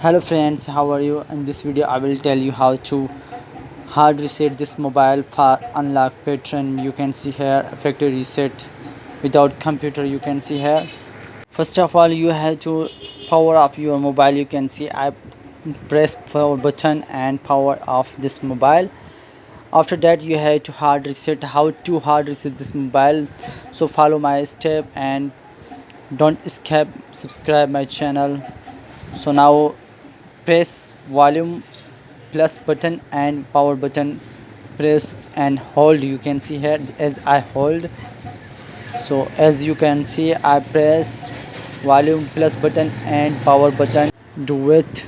Hello friends, how are you? In this video I will tell you how to hard reset this mobile for unlock pattern. You can see here factory reset without computer. You can see here, first of all you have to power up your mobile. You can see I press power button and power off this mobile. After that you have to hard reset. How to hard reset this mobile? So follow my step and don't skip, subscribe my channel. So now press volume plus button and power button, press and hold. You can see here as I hold. So as you can see I press volume plus button and power button. Do it.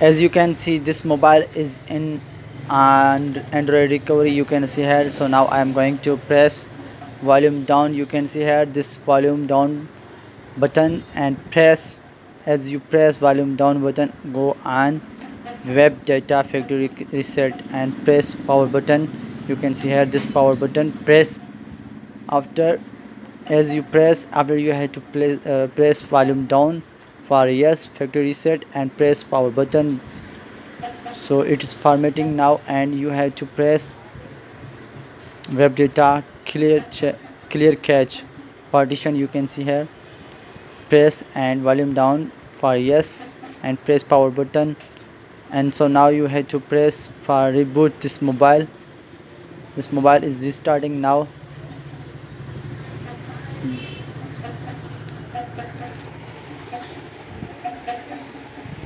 As you can see this mobile is in and Android recovery. You can see here. So now I am going to press volume down. You can see here this volume down button and press. As you press volume down button, go on web data factory reset and press power button. You can see here this power button, press. After as you press, after you have to press volume down for yes factory reset and press power button. So it is formatting now and you have to press web data clear cache partition. You can see here, press and volume down for yes and press power button. And so now you have to press for reboot this mobile. This mobile is restarting now.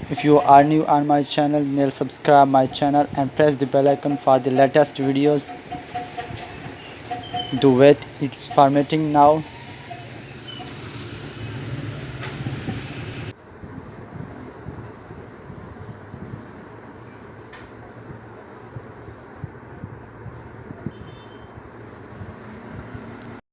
If you are new on my channel, then subscribe my channel and press the bell icon for the latest videos. Do it, it's formatting now.